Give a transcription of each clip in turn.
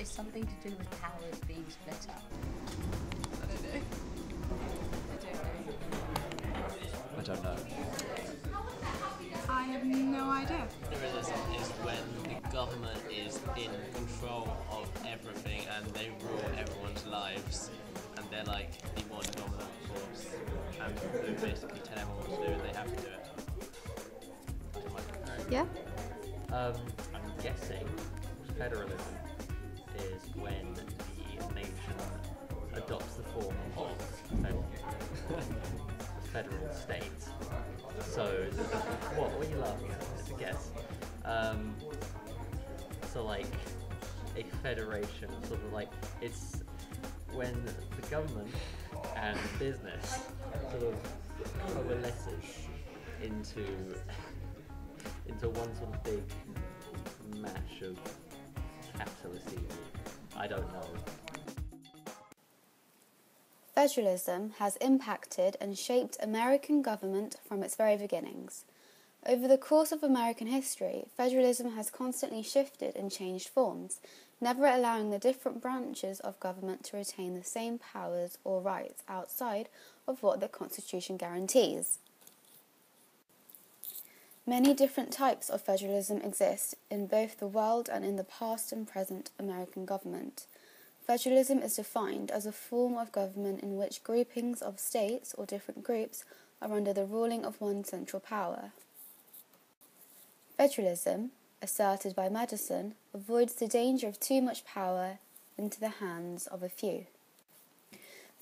is something to do with powers being split up. I don't know. I have no idea. Federalism is when the government is in control of everything and they rule everyone's lives, and they're like the one dominant force, and who basically tell everyone what to do and they have to do it. Yeah? I'm guessing federalism is when the nation adopts the form of a federal state. So, what are you laughing at? It's a guess. So like a federation, sort of like it's when the government and business sort of coalesces into one sort of big mash of capitalist evil. I don't know. Federalism has impacted and shaped American government from its very beginnings. Over the course of American history, federalism has constantly shifted and changed forms, never allowing the different branches of government to retain the same powers or rights outside of what the Constitution guarantees. Many different types of federalism exist in both the world and in the past and present American government. Federalism is defined as a form of government in which groupings of states or different groups are under the ruling of one central power. Federalism, asserted by Madison, avoids the danger of too much power into the hands of a few.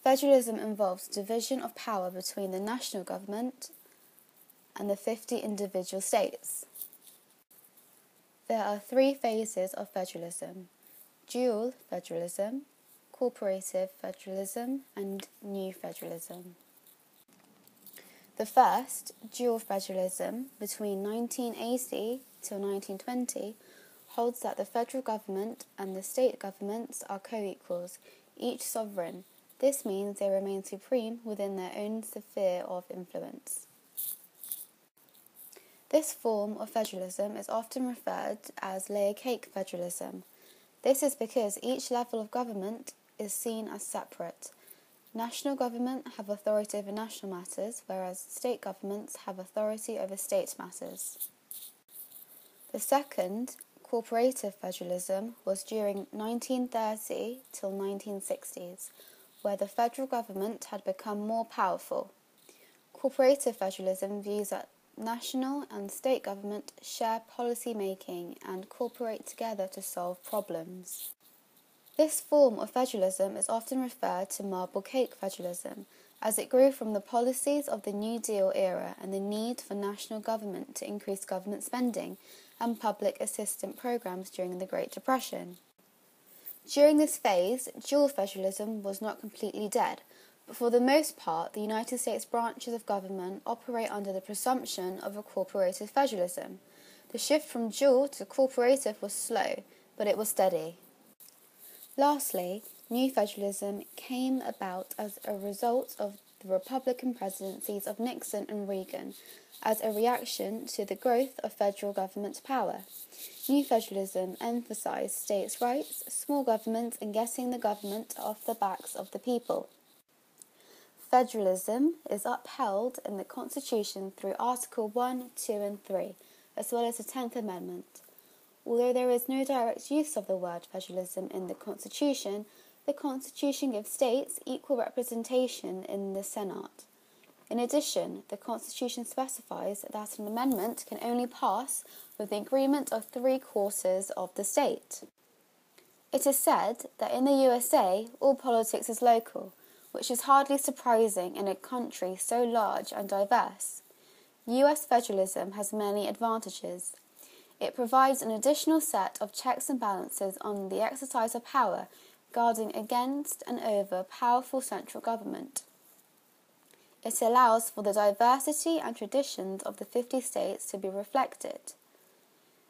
Federalism involves division of power between the national government and the 50 individual states. There are three phases of federalism: dual federalism, corporative federalism, and new federalism. The first, dual federalism, between 1980 till 1920, holds that the federal government and the state governments are co-equals, each sovereign. This means they remain supreme within their own sphere of influence. This form of federalism is often referred as layer cake federalism. This is because each level of government is seen as separate. National government have authority over national matters, whereas state governments have authority over state matters. The second, corporative federalism, was during 1930 till 1960s, where the federal government had become more powerful. Corporative federalism views that national and state government share policy making and cooperate together to solve problems. This form of federalism is often referred to marble cake federalism, as it grew from the policies of the New Deal era and the need for national government to increase government spending and public assistance programs during the Great Depression. During this phase, dual federalism was not completely dead, but for the most part, the United States branches of government operate under the presumption of a corporative federalism. The shift from dual to corporative was slow, but it was steady. Lastly, new federalism came about as a result of the Republican presidencies of Nixon and Reagan, as a reaction to the growth of federal government power. New federalism emphasized states' rights, small government, and getting the government off the backs of the people. Federalism is upheld in the Constitution through Article 1, 2 and 3, as well as the 10th Amendment. Although there is no direct use of the word federalism in the Constitution gives states equal representation in the Senate. In addition, the Constitution specifies that an amendment can only pass with the agreement of 3/4 of the state. It is said that in the USA, all politics is local, which is hardly surprising in a country so large and diverse. US federalism has many advantages. It provides an additional set of checks and balances on the exercise of power, guarding against and over powerful central government. It allows for the diversity and traditions of the 50 states to be reflected.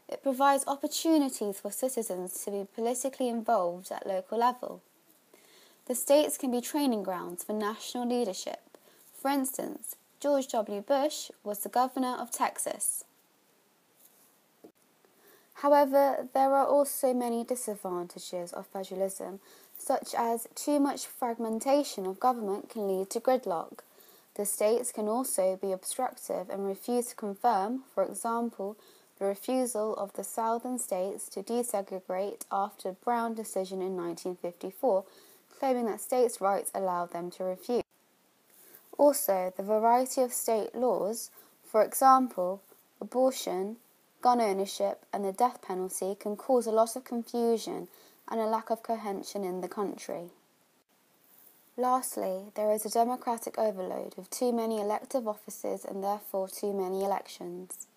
It provides opportunities for citizens to be politically involved at local level. The states can be training grounds for national leadership. For instance, George W. Bush was the governor of Texas. However, there are also many disadvantages of federalism, such as too much fragmentation of government can lead to gridlock. The states can also be obstructive and refuse to confirm, for example, the refusal of the southern states to desegregate after the Brown decision in 1954, claiming that states' rights allowed them to refuse. Also, the variety of state laws, for example, abortion, gun ownership and the death penalty can cause a lot of confusion and a lack of cohesion in the country. Lastly, there is a democratic overload with too many elective offices and therefore too many elections.